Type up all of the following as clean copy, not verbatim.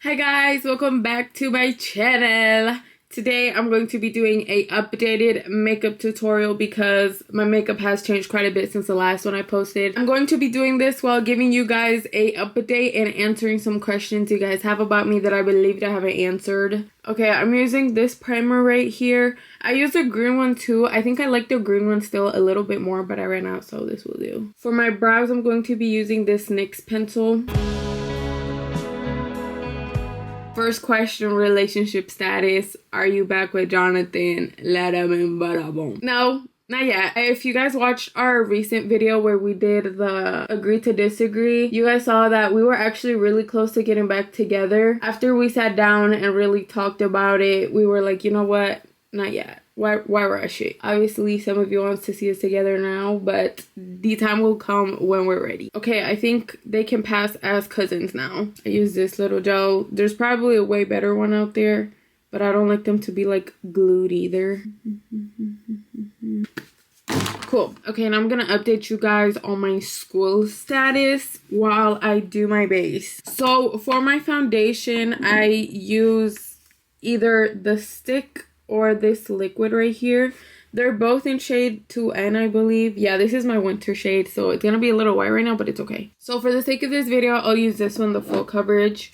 Hi guys, welcome back to my channel. Today I'm going to be doing a updated makeup tutorial because my makeup has changed quite a bit since the last one I posted. I'm going to be doing this while giving you guys a update and answering some questions you guys have about me that I believed I haven't answered. Okay, I'm using this primer right here. I used a green one too. I think I like the green one still a little bit more, but I ran out, so this will do. For my brows, I'm going to be using this NYX pencil. First question, relationship status. Are you back with Jonathan? Let him in, bada boom. No, not yet. If you guys watched our recent video where we did the agree to disagree, you guys saw that we were actually really close to getting back together. After we sat down and really talked about it, we were like, you know what? Not yet. Why rush it? Obviously, some of you want to see us together now, but the time will come when we're ready. Okay, I think they can pass as cousins now. I use this little gel. There's probably a way better one out there, but I don't like them to be like glued either. Cool. Okay, and I'm gonna update you guys on my school status while I do my base. So for my foundation, I use either the stick or this liquid right here. They're both in shade 2N, I believe. Yeah, this is my winter shade, so it's gonna be a little white right now, but it's okay. So for the sake of this video, I'll use this one, the full coverage,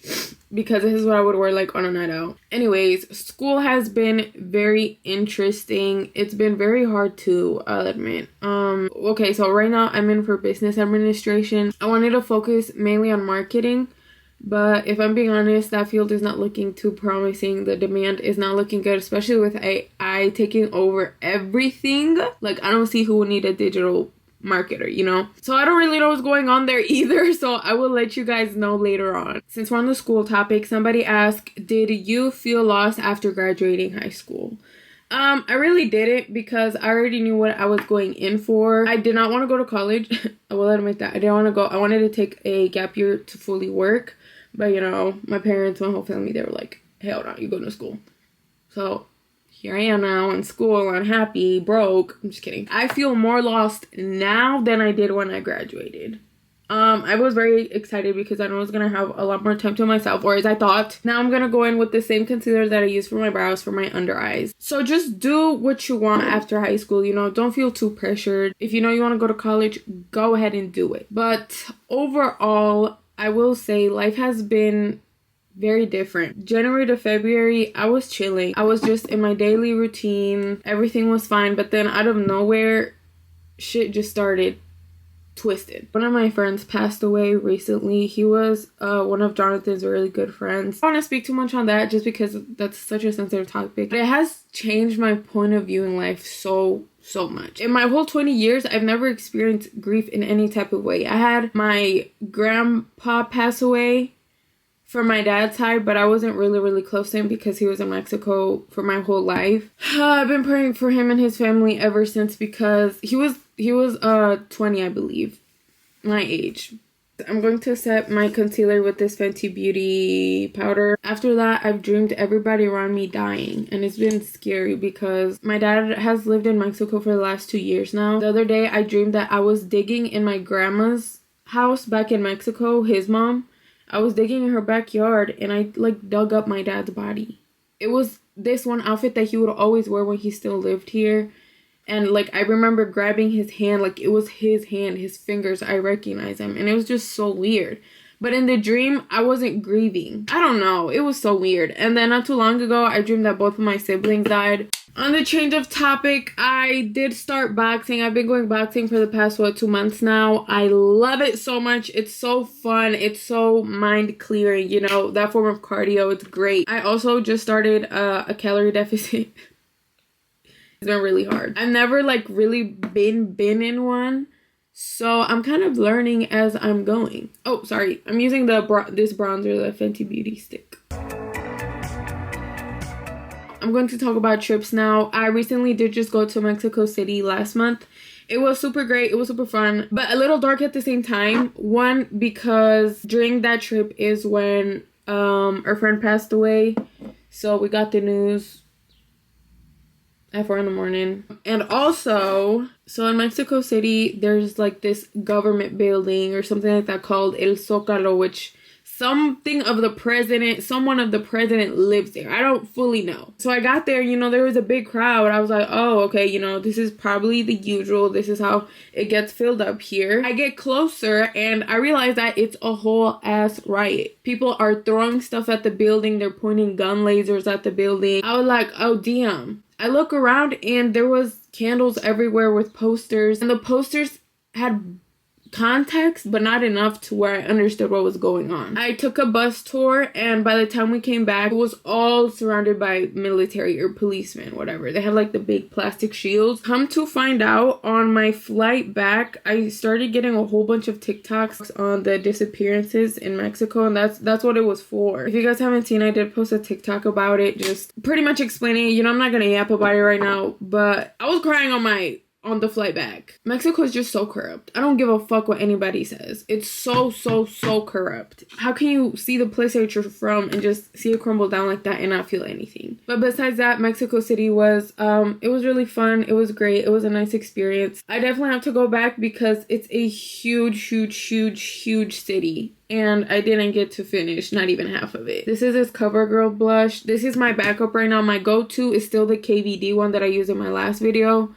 because this is what I would wear like on a night out. Anyways, school has been very interesting. It's been very hard too, I'll admit. Okay, so right now I'm in for business administration. I wanted to focus mainly on marketing, but if I'm being honest, that field is not looking too promising. The demand is not looking good, especially with AI taking over everything. Like, I don't see who would need a digital marketer, you know? So I don't really know what's going on there either, so I will let you guys know later on. Since we're on the school topic, somebody asked, did you feel lost after graduating high school? I really didn't, because I already knew what I was going in for. I did not want to go to college. I will admit that. I didn't want to go. I wanted to take a gap year to fully work. But, you know, my parents, my whole family, they were like, hell no, you go to school. So here I am now in school, unhappy, broke. I'm just kidding. I feel more lost now than I did when I graduated. I was very excited because I know I was going to have a lot more time to myself, or as I thought. Now I'm going to go in with the same concealer that I use for my brows, for my under eyes. So just do what you want after high school, you know, don't feel too pressured. If you know you want to go to college, go ahead and do it. But overall, I will say life has been very different. January to February, I was chilling. I was just in my daily routine. Everything was fine. But then out of nowhere, shit just started twisted. One of my friends passed away recently. He was one of Jonathan's really good friends. I don't want to speak too much on that just because that's such a sensitive topic. But it has changed my point of view in life so much. In my whole 20 years, I've never experienced grief in any type of way. I had my grandpa pass away from my dad's side, but I wasn't really close to him because he was in Mexico for my whole life. I've been praying for him and his family ever since because he was 20, I believe, my age. I'm going to set my concealer with this Fenty Beauty powder. After that, I've dreamed everybody around me dying, and it's been scary because my dad has lived in Mexico for the last 2 years now. The other day, I dreamed that I was digging in my grandma's house back in Mexico, his mom. I was digging in her backyard, and I like dug up my dad's body. It was this one outfit that he would always wear when he still lived here. And, like, I remember grabbing his hand, like, it was his hand, his fingers, I recognize him. And it was just so weird. But in the dream, I wasn't grieving. I don't know. It was so weird. And then not too long ago, I dreamed that both of my siblings died. On the change of topic, I did start boxing. I've been going boxing for the past, 2 months now. I love it so much. It's so fun. It's so mind clearing, you know, that form of cardio. It's great. I also just started a calorie deficit. It's been really hard. I've never like really been in one, so I'm kind of learning as I'm going. Oh, sorry. I'm using this bronzer, the Fenty Beauty stick. I'm going to talk about trips now. I recently did just go to Mexico City last month. It was super great. It was super fun, but a little dark at the same time. One, because during that trip is when our friend passed away, so we got the news at 4 in the morning. And also, so in Mexico City, there's like this government building or something like that called El Zócalo, which something of the president, someone of the president lives there. I don't fully know. So I got there, you know, there was a big crowd. I was like, oh, okay, you know, this is probably the usual. This is how it gets filled up here. I get closer and I realize that it's a whole ass riot. People are throwing stuff at the building. They're pointing gun lasers at the building. I was like, oh, damn. I look around and there was candles everywhere with posters. And the posters had context, but not enough to where I understood what was going on. I took a bus tour, and by the time we came back, it was all surrounded by military or policemen, whatever. They had like the big plastic shields. Come to find out, on my flight back, I started getting a whole bunch of TikToks on the disappearances in Mexico, and that's what it was for. If you guys haven't seen, I did post a TikTok about it, just pretty much explaining it. You know, I'm not gonna yap about it right now, but I was crying on the flight back. Mexico is just so corrupt. I don't give a fuck what anybody says. It's so corrupt. How can you see the place that you're from and just see it crumble down like that and not feel anything? But besides that, Mexico City was, it was really fun. It was great. It was a nice experience. I definitely have to go back because it's a huge city. And I didn't get to finish, not even half of it. This is this CoverGirl blush. This is my backup right now. My go-to is still the KVD one that I used in my last video.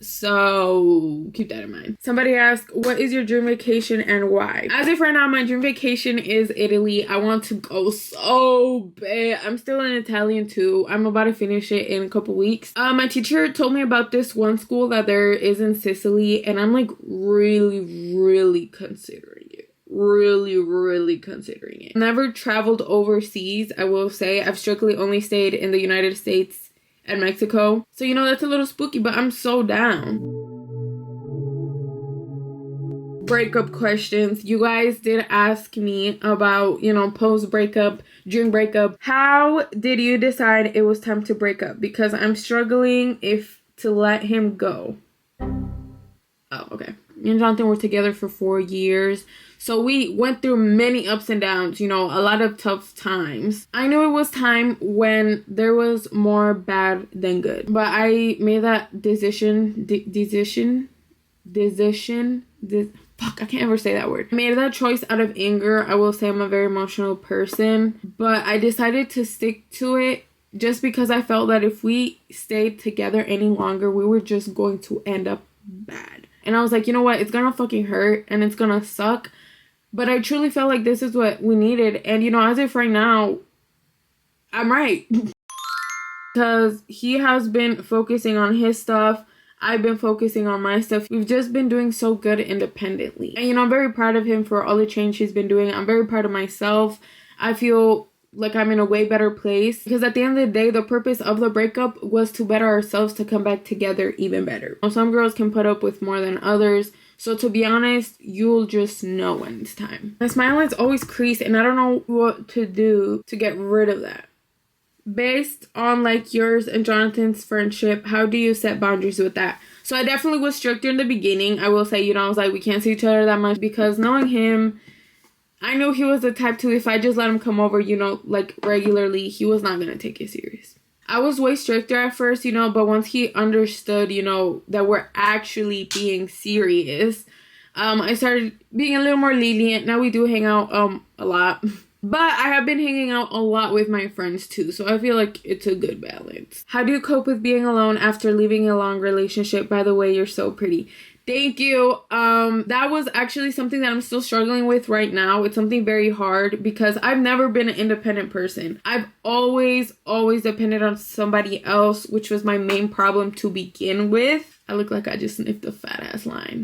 So keep that in mind. Somebody asked, what is your dream vacation and why? As of right now, my dream vacation is Italy. I want to go so bad. I'm still in Italian too. I'm about to finish it in a couple weeks. My teacher told me about this one school that there is in Sicily, and I'm like really considering it. Really considering it. Never traveled overseas, I will say. I've strictly only stayed in the United States and Mexico. So, you know, that's a little spooky, but I'm so down. Breakup questions. You guys did ask me about, you know, post breakup, during breakup. How did you decide it was time to break up? Because I'm struggling if to let him go. Oh, okay. Me and Jonathan were together for 4 years. So we went through many ups and downs, you know, a lot of tough times. I knew it was time when there was more bad than good. But I made that decision. Fuck, I can't ever say that word. I made that choice out of anger. I will say I'm a very emotional person. But I decided to stick to it just because I felt that if we stayed together any longer, we were just going to end up bad. And I was like, you know what? It's gonna fucking hurt and it's gonna suck. But I truly felt like this is what we needed. And, you know, as if right now, I'm right. Because he has been focusing on his stuff. I've been focusing on my stuff. We've just been doing so good independently. And, you know, I'm very proud of him for all the change he's been doing. I'm very proud of myself. I feel like I'm in a way better place. Because at the end of the day, the purpose of the breakup was to better ourselves, to come back together even better. Some girls can put up with more than others. So to be honest, you'll just know when it's time. My smile line's always creased and I don't know what to do to get rid of that. Based on like yours and Jonathan's friendship, how do you set boundaries with that? So I definitely was stricter in the beginning. I will say, you know, I was like, we can't see each other that much because knowing him, I knew he was the type to, if I just let him come over, you know, like regularly, he was not going to take it serious. I was way stricter at first, you know, but once he understood, you know, that we're actually being serious, I started being a little more lenient. Now we do hang out a lot. But I have been hanging out a lot with my friends too, so I feel like it's a good balance. How do you cope with being alone after leaving a long relationship? By the way, you're so pretty. Thank you. That was actually something that I'm still struggling with right now. It's something very hard because I've never been an independent person. I've always depended on somebody else, which was my main problem to begin with. I look like I just sniffed a fat ass line.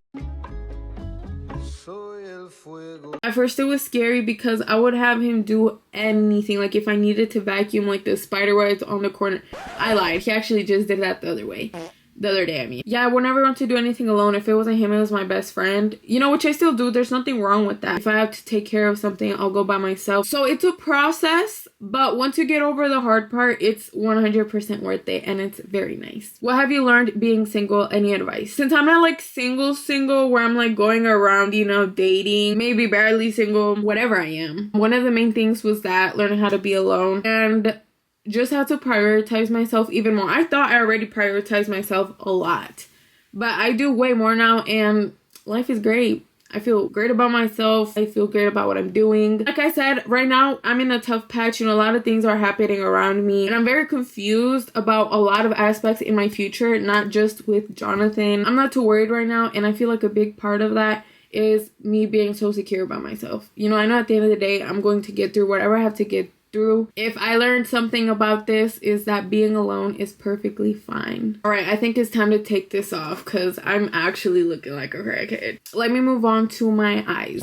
At first it was scary because I would have him do anything. Like if I needed to vacuum like the spider webs on the corner. I lied. He actually just did that the other day, I mean. Yeah, I would never want to do anything alone. If it wasn't him, it was my best friend. You know, which I still do. There's nothing wrong with that. If I have to take care of something, I'll go by myself. So it's a process, but once you get over the hard part, it's 100% worth it, and it's very nice. What have you learned being single? Any advice? Since I'm not like single where I'm like going around, you know, dating, maybe barely single, whatever I am. One of the main things was that learning how to be alone and just how to prioritize myself even more. I thought I already prioritized myself a lot, but I do way more now, and life is great. I feel great about myself. I feel great about what I'm doing. Like I said, right now I'm in a tough patch. You know, a lot of things are happening around me and I'm very confused about a lot of aspects in my future, not just with Jonathan. I'm not too worried right now, and I feel like a big part of that is me being so secure about myself. You know, I know at the end of the day I'm going to get through whatever I have to get through. If I learned something about this, is that being alone is perfectly fine. All right, I think it's time to take this off because I'm actually looking like a crackhead. Let me move on to my eyes.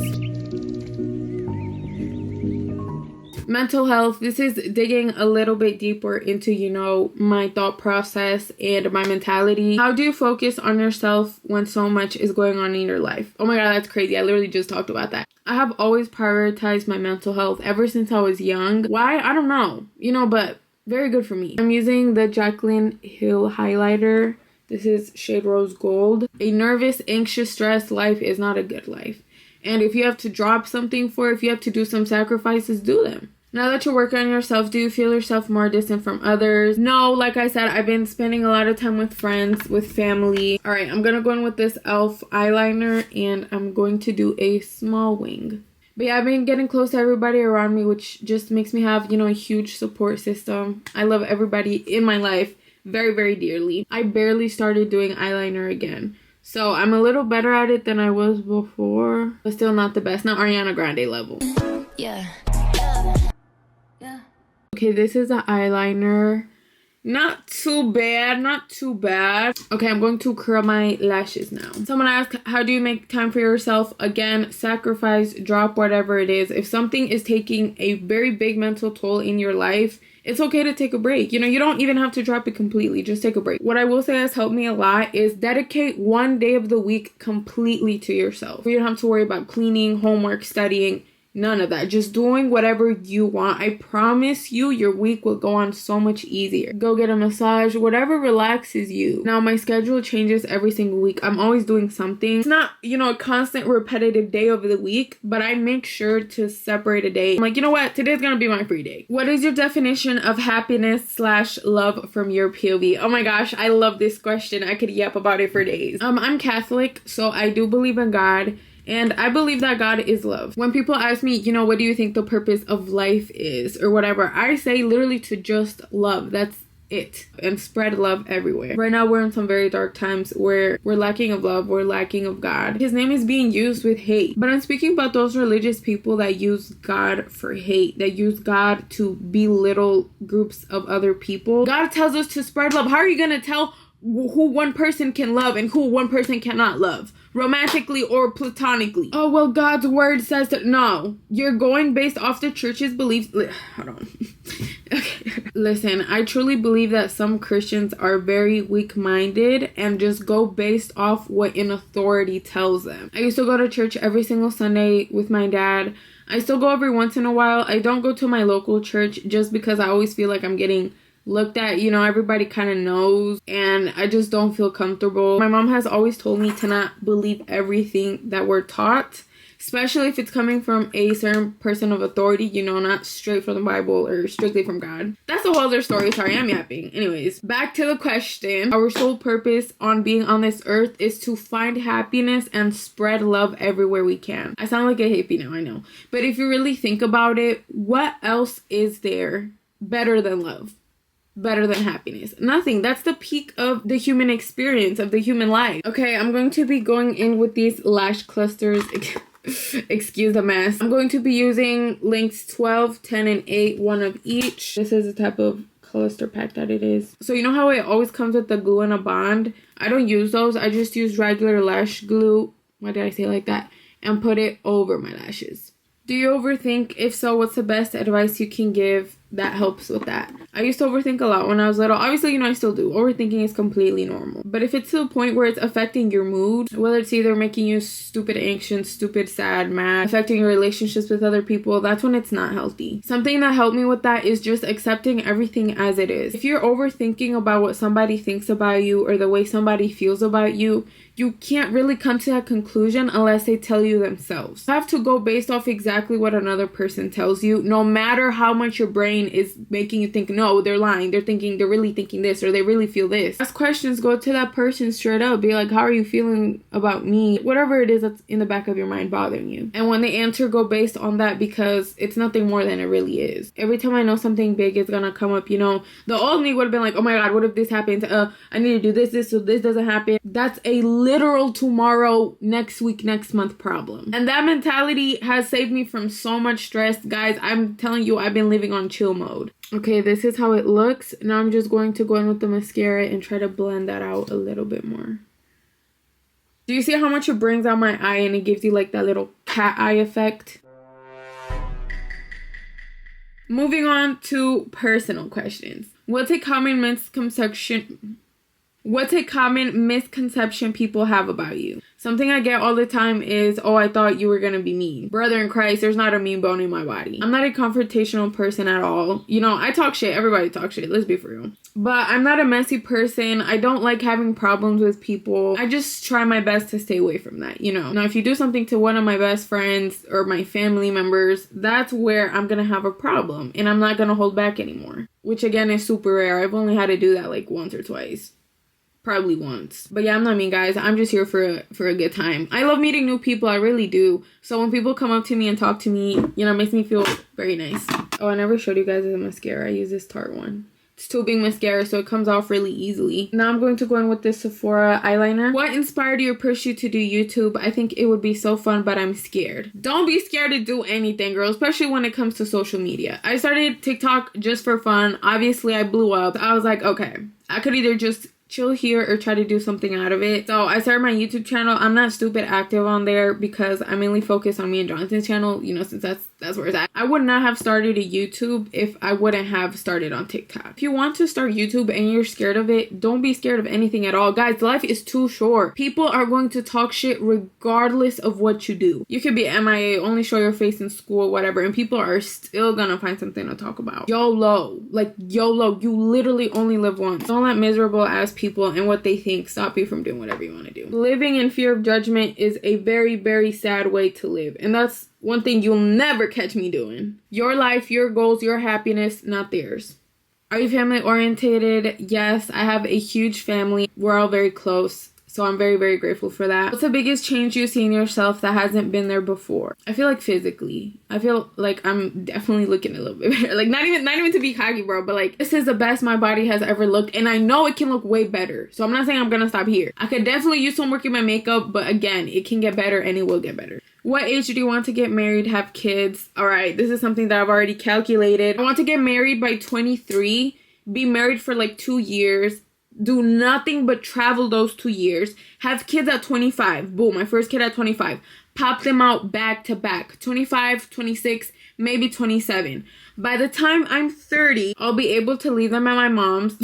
Mental health. This is digging a little bit deeper into, you know, my thought process and my mentality. How do you focus on yourself when so much is going on in your life? Oh my god, that's crazy. I literally just talked about that. I have always prioritized my mental health ever since I was young. Why? I don't know. You know, but very good for me. I'm using the Jaclyn Hill highlighter. This is shade Rose Gold. A nervous, anxious, stressed life is not a good life. And if you have to drop something for it, if you have to do some sacrifices, do them. Now that you're working on yourself, do you feel yourself more distant from others? No, like I said, I've been spending a lot of time with friends, with family. All right, I'm going to go in with this e.l.f. eyeliner and I'm going to do a small wing. But yeah, I've been getting close to everybody around me, which just makes me have, you know, a huge support system. I love everybody in my life very, very dearly. I barely started doing eyeliner again. So I'm a little better at it than I was before, but still not the best. Not Ariana Grande level. Yeah. Okay, this is an eyeliner. Not too bad, not too bad. Okay, I'm going to curl my lashes now. Someone asked, how do you make time for yourself? Again, sacrifice, drop whatever it is. If something is taking a very big mental toll in your life, it's okay to take a break. You know, you don't even have to drop it completely. Just take a break. What I will say has helped me a lot is dedicate one day of the week completely to yourself. You don't have to worry about cleaning, homework, studying. None of that. Just doing whatever you want. I promise you, your week will go on so much easier. Go get a massage, whatever relaxes you. Now, my schedule changes every single week. I'm always doing something. It's not, you know, a constant repetitive day of the week, but I make sure to separate a day. I'm like, you know what? Today's gonna be my free day. What is your definition of happiness / love from your POV? Oh my gosh, I love this question. I could yap about it for days. I'm Catholic, so I do believe in God. And I believe that God is love. When people ask me, you know, what do you think the purpose of life is or whatever, I say literally to just love. That's it. And spread love everywhere. Right now, we're in some very dark times where we're lacking of love. We're lacking of God. His name is being used with hate. But I'm speaking about those religious people that use God for hate, that use God to belittle groups of other people. God tells us to spread love. How are you going to tell who one person can love and who one person cannot love? Romantically or platonically? Oh, well, God's word says that. No, you're going based off the church's beliefs. Hold on. Okay. Listen, I truly believe that some Christians are very weak-minded and just go based off what an authority tells them. I used to go to church every single Sunday with my dad. I still go every once in a while. I don't go to my local church just because I always feel like I'm getting looked at. You know, everybody kind of knows and I just don't feel comfortable. My mom has always told me to not believe everything that we're taught, especially if it's coming from a certain person of authority, you know, not straight from the Bible or strictly from God. That's a whole other story. Sorry, I'm yapping. Anyways, back to the question. Our sole purpose on being on this earth is to find happiness and spread love everywhere we can. I sound like a hippie now, I know. But if you really think about it, what else is there better than love? Better than happiness? Nothing. That's the peak of the human experience, of the human life. Okay, I'm going to be going in with these lash clusters. Excuse the mess. I'm going to be using links 12, 10, and 8, one of each. This is the type of cluster pack that it is. So you know how it always comes with the glue and a bond? I don't use those. I just use regular lash glue. Why did I say it like that? And put it over my lashes. Do you overthink? If so, what's the best advice you can give that helps with that? I used to overthink a lot when I was little. Obviously, you know, I still do. Overthinking is completely normal. But if it's to a point where it's affecting your mood, whether it's either making you stupid anxious, stupid sad, mad, affecting your relationships with other people, that's when it's not healthy. Something that helped me with that is just accepting everything as it is. If you're overthinking about what somebody thinks about you or the way somebody feels about you, you can't really come to that conclusion unless they tell you themselves. You have to go based off exactly what another person tells you, no matter how much your brain brain is making you think, no, they're lying. They're really thinking this, or they really feel this. Ask questions, go to that person straight up. Be like, how are you feeling about me? Whatever it is that's in the back of your mind bothering you. And when they answer, go based on that, because it's nothing more than it really is. Every time I know something big is gonna come up, you know, the old me would have been like, oh my God, what if this happens? I need to do this, so this doesn't happen. That's a literal tomorrow, next week, next month problem. And that mentality has saved me from so much stress. Guys, I'm telling you, I've been living on chill mode. Okay, this is how it looks. Now I'm just going to go in with the mascara and try to blend that out a little bit more. Do you see how much it brings out my eye and it gives you like that little cat eye effect? Moving on to personal questions. What's a common misconception people have about you? Something I get all the time is, oh, I thought you were gonna be mean. Brother in Christ, there's not a mean bone in my body. I'm not a confrontational person at all. You know, I talk shit. Everybody talks shit. Let's be for real. But I'm not a messy person. I don't like having problems with people. I just try my best to stay away from that, you know. Now, if you do something to one of my best friends or my family members, that's where I'm gonna have a problem. And I'm not gonna hold back anymore. Which, again, is super rare. I've only had to do that like once or twice. Probably once. But yeah, I'm not mean, guys. I'm just here for a good time. I love meeting new people. I really do. So when people come up to me and talk to me, you know, it makes me feel very nice. Oh, I never showed you guys the mascara. I use this Tarte one. It's tubing mascara, so it comes off really easily. Now I'm going to go in with this Sephora eyeliner. What inspired you or pushed you to do YouTube? I think it would be so fun, but I'm scared. Don't be scared to do anything, girl, especially when it comes to social media. I started TikTok just for fun. Obviously, I blew up. I was like, okay, I could either just chill here or try to do something out of it. So I started my YouTube channel. I'm not stupid active on there because I mainly focus on me and Jonathan's channel, you know, since that's where it's at. I would not have started a YouTube if I wouldn't have started on TikTok. If you want to start YouTube and you're scared of it, don't be scared of anything at all. Guys, life is too short. People are going to talk shit regardless of what you do. You could be MIA, only show your face in school, whatever, and people are still gonna find something to talk about. YOLO. Like, YOLO. You literally only live once. Don't let miserable ass people and what they think stop you from doing whatever you want to do. Living in fear of judgment is a very, very sad way to live. And that's one thing you'll never catch me doing. Your life, your goals, your happiness, not theirs. Are you family oriented? Yes, I have a huge family. We're all very close. So I'm very, very grateful for that. What's the biggest change you see in yourself that hasn't been there before? I feel like physically. I feel like I'm definitely looking a little bit better. Like not even to be cocky, bro, but like this is the best my body has ever looked. And I know it can look way better. So I'm not saying I'm gonna stop here. I could definitely use some work in my makeup, but again, it can get better and it will get better. What age do you want to get married, have kids? All right, this is something that I've already calculated. I want to get married by 23, be married for like 2 years, do nothing but travel those 2 years, have kids at 25. Boom, my first kid at 25. Pop them out back to back. 25, 26, maybe 27. By the time I'm 30, I'll be able to leave them at my mom's.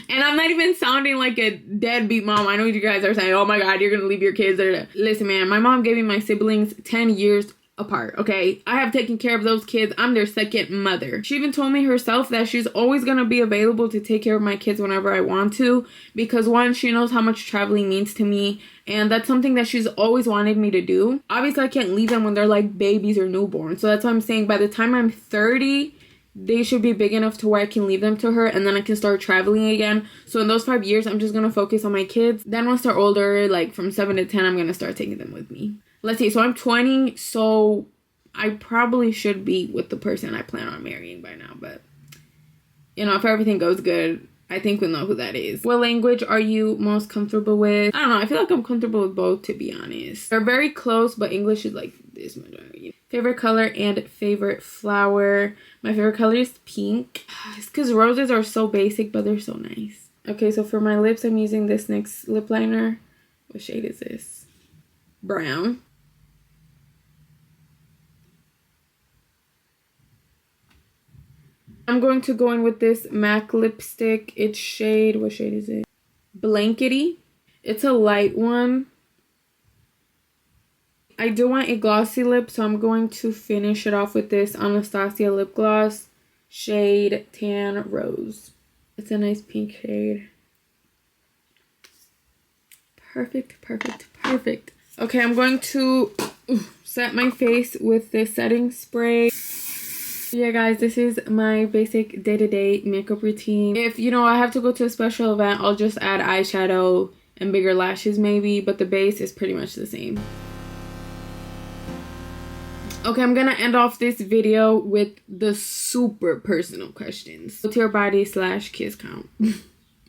And I'm not even sounding like a deadbeat mom. I know you guys are saying, oh my God, you're going to leave your kids. Listen, man, my mom gave me my siblings 10 years apart, okay? I have taken care of those kids. I'm their second mother. She even told me herself that she's always gonna be available to take care of my kids whenever I want to, because one, she knows how much traveling means to me, and that's something that she's always wanted me to do. Obviously, I can't leave them when they're like babies or newborn, so that's why I'm saying by the time I'm 30, they should be big enough to where I can leave them to her, and then I can start traveling again. So in those 5 years, I'm just gonna focus on my kids. Then once they're older, like from 7 to 10, I'm gonna start taking them with me. Let's see, so I'm 20, so I probably should be with the person I plan on marrying by now. But, you know, if everything goes good, I think we'll know who that is. What language are you most comfortable with? I don't know. I feel like I'm comfortable with both, to be honest. They're very close, but English is like this majority. Favorite color and favorite flower. My favorite color is pink. It's because roses are so basic, but they're so nice. Okay, so for my lips, I'm using this NYX lip liner. What shade is this? Brown. I'm going to go in with this MAC lipstick. It's shade, what shade is it? Blankety. It's a light one. I do want a glossy lip, so I'm going to finish it off with this Anastasia lip gloss. Shade Tan Rose. It's a nice pink shade. Perfect, perfect, perfect. Okay, I'm going to set my face with this setting spray. Yeah, guys, this is my basic day-to-day makeup routine. If, you know, I have to go to a special event, I'll just add eyeshadow and bigger lashes maybe, but the base is pretty much the same. Okay, I'm gonna end off this video with the super personal questions. What's your body / kiss count?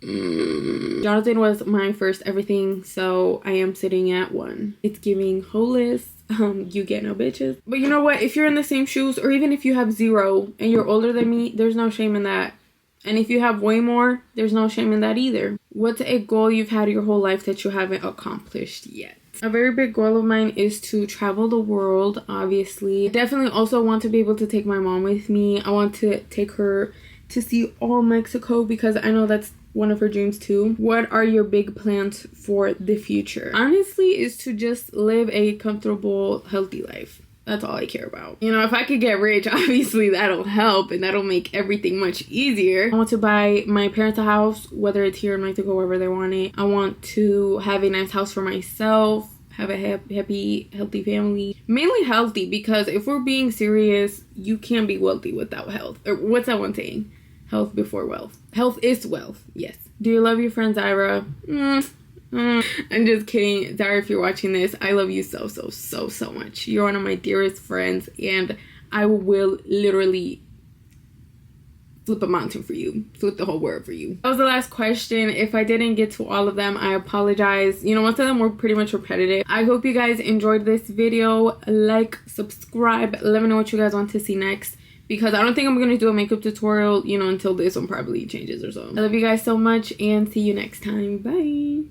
Jonathan was my first everything, so I am sitting at 1. It's giving holeless. You get no bitches. But you know what? If you're in the same shoes, or even if you have 0 and you're older than me, there's no shame in that. And if you have way more, there's no shame in that either. What's a goal you've had your whole life that you haven't accomplished yet? A very big goal of mine is to travel the world, obviously. I definitely also want to be able to take my mom with me. I want to take her to see all Mexico because I know that's one of her dreams too. What are your big plans for the future? Honestly, is to just live a comfortable, healthy life. That's all I care about. You know, if I could get rich, obviously that'll help and that'll make everything much easier. I want to buy my parents a house, whether it's here in Mexico, wherever they want it. I want to have a nice house for myself, have a happy, healthy family. Mainly healthy, because if we're being serious, you can't be wealthy without health. Or what's that one saying? Health before wealth. Health is wealth. Yes. Do you love your friend Zyra? I'm just kidding. Zyra, if you're watching this, I love you so much. You're one of my dearest friends, and I will literally flip a mountain for you. Flip the whole world for you. That was the last question. If I didn't get to all of them, I apologize. You know, most of them were pretty much repetitive. I hope you guys enjoyed this video. Like, subscribe. Let me know what you guys want to see next, because I don't think I'm going to do a makeup tutorial, you know, until this one probably changes or so. I love you guys so much, and see you next time. Bye.